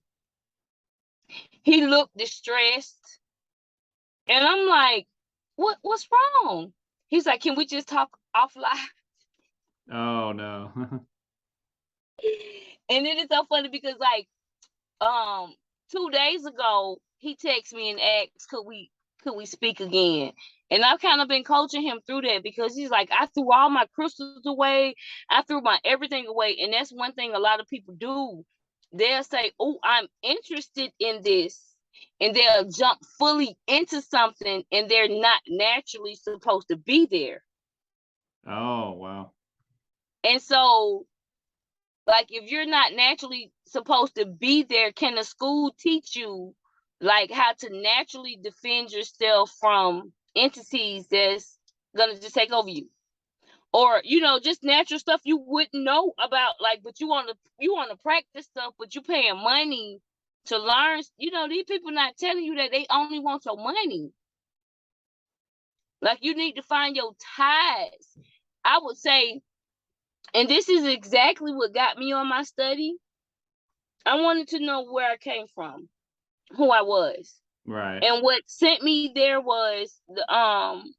He looked distressed. And I'm like, what's wrong? He's like, can we just talk offline? Oh no. And it is so funny because like 2 days ago, he texted me and asked, could we speak again? And I've kind of been coaching him through that because he's like, I threw all my crystals away. I threw my everything away. And that's one thing a lot of people do. They'll say, oh, I'm interested in this. And they'll jump fully into something and they're not naturally supposed to be there. Oh, wow. And so, like, if you're not naturally supposed to be there, can the school teach you, like, how to naturally defend yourself from entities that's gonna just take over you? Or, just natural stuff you wouldn't know about, like, but you wanna practice stuff, but you paying money to learn. These people not telling you that they only want your money. Like, you need to find your ties. I would say, and this is exactly what got me on my study. I wanted to know where I came from, who I was. Right. And what sent me there was the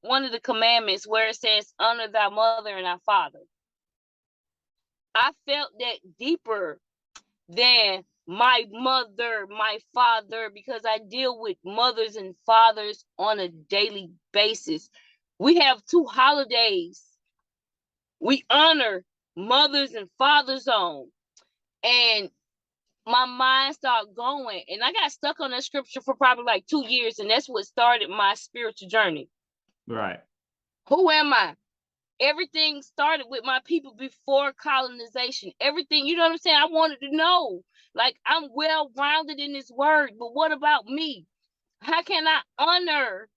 one of the commandments where it says, honor thy mother and thy father. I felt that deeper than my mother, my father, because I deal with mothers and fathers on a daily basis. We have 2 holidays we honor mothers and fathers on. And my mind started going, and I got stuck on that scripture for probably like 2 years, and that's what started my spiritual journey. Right. Who am I? Everything started with my people before colonization. Everything, you know what I'm saying? I wanted to know. Like, I'm well-rounded in this word, but what about me? How can I honor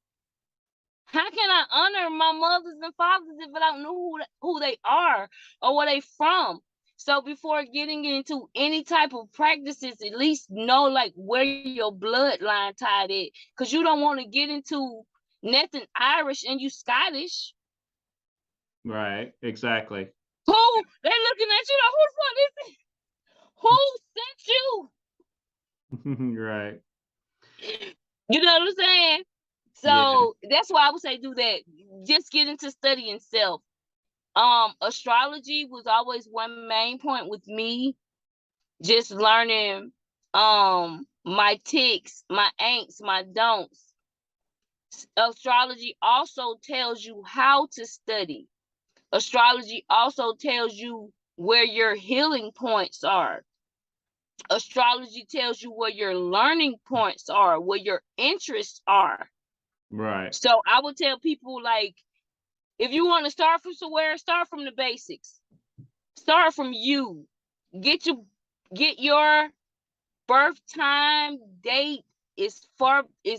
my mothers and fathers if I don't know who they are or where they from? So before getting into any type of practices, at least know like where your bloodline tied at, because you don't want to get into nothing Irish and you Scottish. Right. Exactly. Who they looking at you like, who the fuck is it? Who sent you? Right. You know what I'm saying? So that's why I would say do that. Just get into studying self. Astrology was always one main point with me. Just learning my ticks, my ain'ts, my don'ts. Astrology also tells you how to study. Astrology also tells you where your healing points are. Astrology tells you where your learning points are, where your interests are. Right. So I would tell people, like, if you want to start from somewhere, start from the basics. Start from you. Get your birth time, date as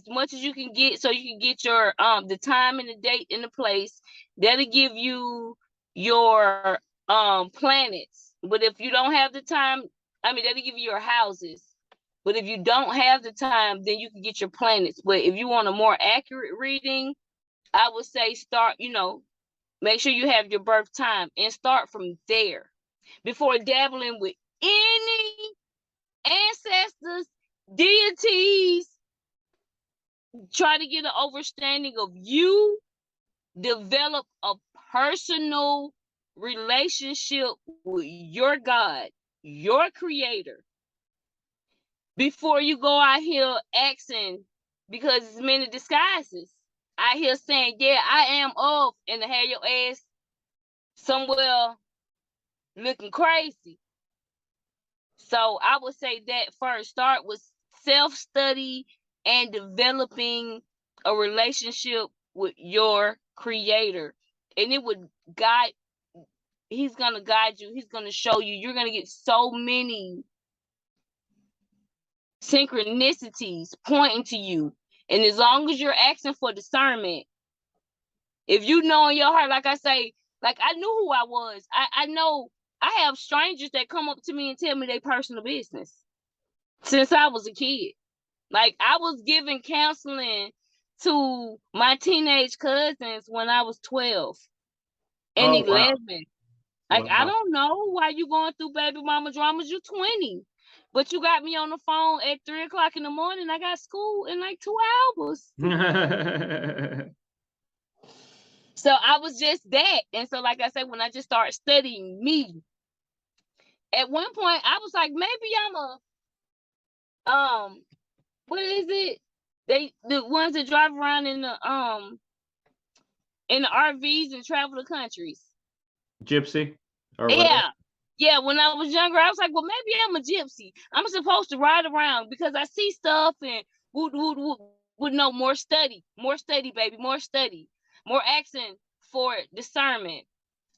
much as you can get, so you can get your the time and the date and the place. That'll give you your planets. But if you don't have the time, that'll give you your houses. But if you don't have the time, then you can get your planets. But if you want a more accurate reading, I would say start, make sure you have your birth time and start from there before dabbling with any ancestors, deities. Try to get an understanding of you. Develop a personal relationship with your God, your creator, before you go out here asking, because it's many disguises. Out here saying, yeah, I am of, and to have your ass somewhere looking crazy. So I would say that first, start with self-study and developing a relationship with your creator. And it would guide, he's going to guide you. He's going to show you. You're going to get so many synchronicities pointing to you. And as long as you're asking for discernment, if you know in your heart, like I say, like I knew who I was. I know I have strangers that come up to me and tell me their personal business since I was a kid. Like I was giving counseling to my teenage cousins when I was 12 and Oh, wow. 11. Like, I Wow. don't know why you going through baby mama dramas. You 20. But you got me on the phone at 3 o'clock in the morning. I got school in like 2 hours. So I was just that. And so, like I said, when I just started studying me, at one point I was like, maybe I'm what is it? The ones that drive around in the RVs and travel the countries. Gypsy or Yeah. whatever. Yeah, when I was younger, I was like, well, maybe I'm a gypsy. I'm supposed to ride around because I see stuff and would know more study, baby, more study, more action for discernment.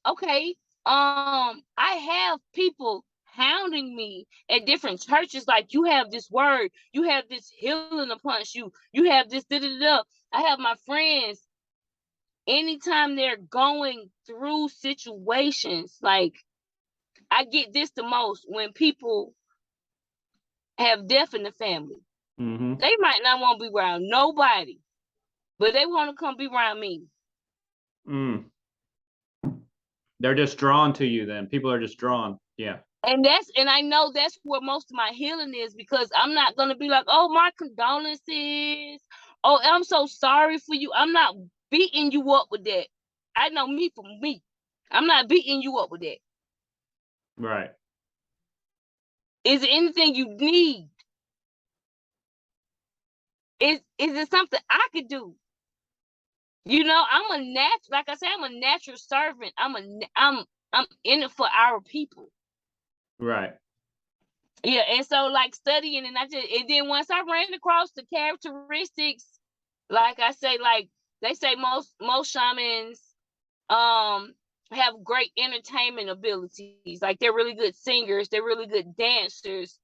Okay. I have people hounding me at different churches, like, you have this word, you have this healing upon you, you have this da-da-da. I have my friends, anytime they're going through situations, like, I get this the most when people have death in the family. Mm-hmm. They might not want to be around nobody, but they want to come be around me. Mm. They're just drawn to you then. People are just drawn. Yeah. And I know that's where most of my healing is, because I'm not going to be like, oh, my condolences. Oh, I'm so sorry for you. I'm not beating you up with that. I know me from me. I'm not beating you up with that. Right. Is there anything you need? Is it something I could do? You know, I'm a natural, like I said, I'm a natural servant. I'm in it for our people. Right. Yeah, and so, like, studying, and then once I ran across the characteristics, like I say, like they say, most shamans have great entertainment abilities. Like, they're really good singers, they're really good dancers.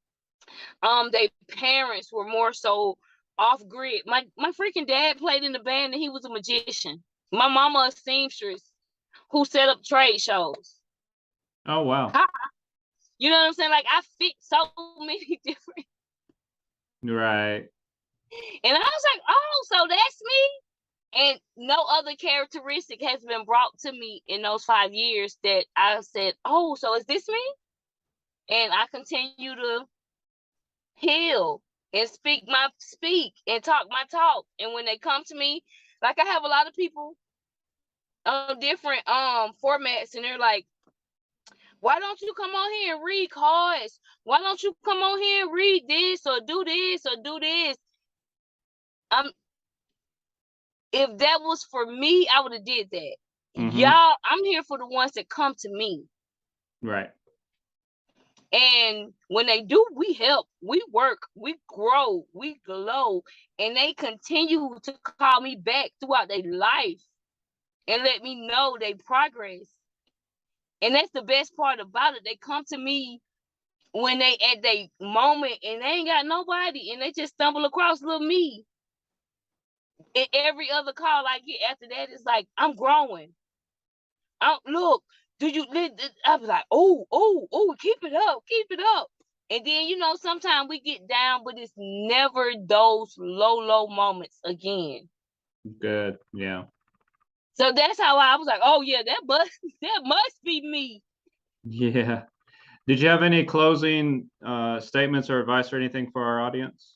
Their parents were more so off grid. My freaking dad played in the band and he was a magician. My mama a seamstress who set up trade shows. Oh, wow. You know what I'm saying? Like, I fit so many different. Right. And I was like, oh, so that's me. And no other characteristic has been brought to me in those 5 years that I said, oh, so is this me? And I continue to heal and speak and talk my talk. And when they come to me, like, I have a lot of people on different formats, and they're like, why don't you come on here and read cards? Why don't you come on here and read this or do this or do this? If that was for me, I would have did that. Mm-hmm. Y'all, I'm here for the ones that come to me. Right. And when they do, we help, we work, we grow, we glow, and they continue to call me back throughout their life and let me know they progress. And that's the best part about it. They come to me when they at their moment and they ain't got nobody, and they just stumble across little me. And every other call I get after that is like, I'm growing. Look, I was like, oh, keep it up. And then, you know, sometimes we get down, but it's never those low moments again. Good. Yeah. So that's how I was like, oh yeah, that must be me. Yeah. Did you have any closing statements or advice or anything for our audience?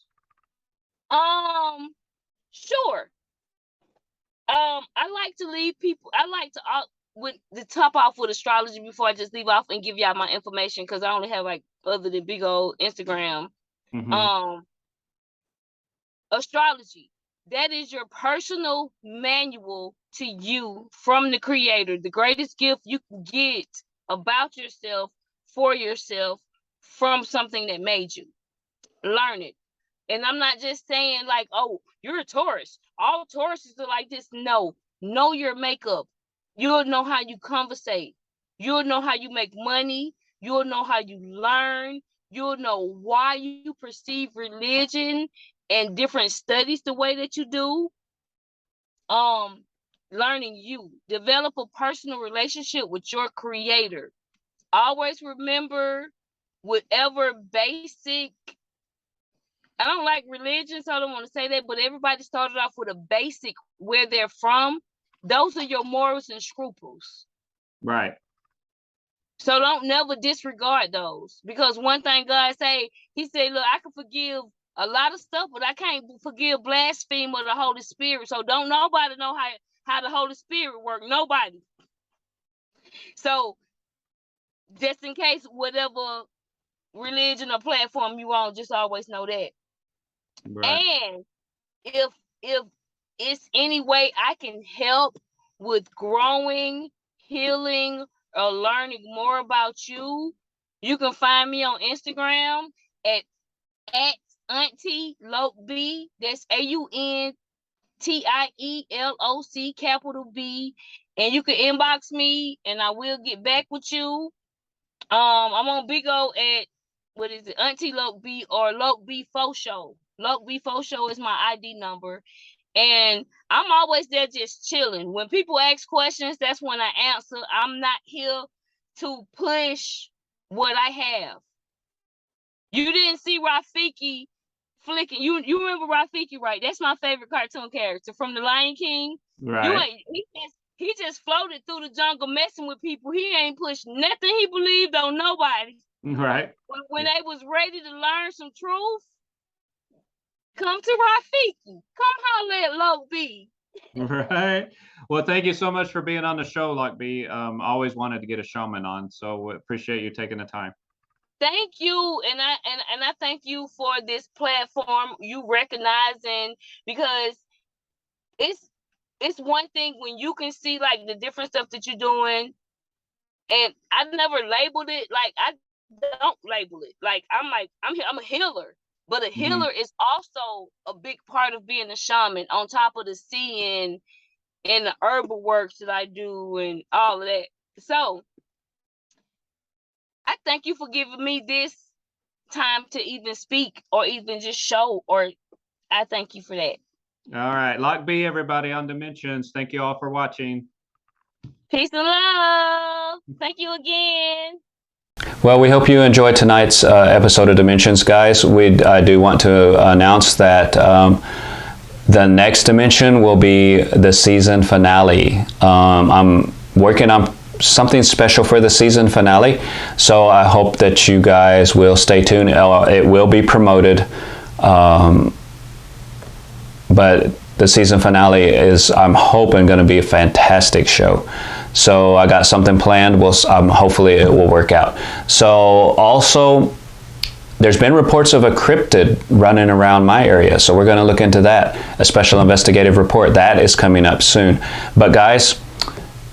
Sure. I like to leave people. I like to with the top off with astrology before I just leave off and give y'all my information, because I only have, like, other than big old Instagram. Mm-hmm. Astrology, that is your personal manual to you from the creator. The greatest gift you can get about yourself, for yourself, from something that made you. Learn it. And I'm not just saying, like, oh, you're a Taurus, all Tauruses are like this. No, know your makeup. You'll know how you conversate. You'll know how you make money. You'll know how you learn. You'll know why you perceive religion and different studies the way that you do. Learning you. Develop a personal relationship with your creator. Always remember, whatever basic I don't like religion, so I don't want to say that, but everybody started off with a basic where they're from. Those are your morals and scruples. Right. So don't never disregard those, because one thing God say, he said, look, I can forgive a lot of stuff, but I can't forgive blasphemy of the Holy Spirit. So don't nobody know how the Holy Spirit work. Nobody. So just in case, whatever religion or platform you on, just always know that. Right. And if it's any way I can help with growing, healing, or learning more about you, you can find me on Instagram at Auntie LOCB. That's AUNTIELOC capital B. And you can inbox me and I will get back with you. I'm on Big O at, what is it, Auntie LOCB or LOCB Faux Show. LOCB Faux Show is my ID number. And I'm always there just chilling. When people ask questions, that's when I answer. I'm not here to push what I have. You didn't see Rafiki flicking. You remember Rafiki, right? That's my favorite cartoon character from The Lion King. Right. He just floated through the jungle messing with people. He ain't pushed nothing he believed on nobody. Right. When they was ready to learn some truth, come to Rafiki. Come holler at LOCB. Right. Well, thank you so much for being on the show, LOCB. Always wanted to get a shaman on, so we appreciate you taking the time. Thank you, and I thank you for this platform. You recognizing, because it's one thing when you can see like the different stuff that you're doing, and I never labeled it. Like I don't label it. Like I'm a healer. But a healer is also a big part of being a shaman, on top of the seeing and the herbal works that I do and all of that. So I thank you for giving me this time to even speak or even just show, or I thank you for that. All right. LOCB, everybody on Dimensions. Thank you all for watching. Peace and love. Thank you again. Well, we hope you enjoyed tonight's episode of Dimensions, guys. I do want to announce that the next Dimension will be the season finale. I'm working on something special for the season finale, so I hope that you guys will stay tuned. It will be promoted, but the season finale is, I'm hoping, going to be a fantastic show. So I got something planned. Hopefully it will work out. So also, there's been reports of a cryptid running around my area. So we're going to look into that. A special investigative report. That is coming up soon. But guys,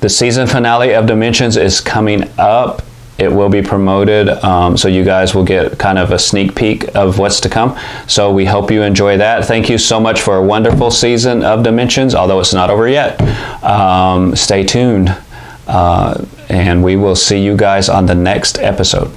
the season finale of Dimensions is coming up. It will be promoted. So you guys will get kind of a sneak peek of what's to come. So we hope you enjoy that. Thank you so much for a wonderful season of Dimensions, although it's not over yet. Stay tuned. And we will see you guys on the next episode.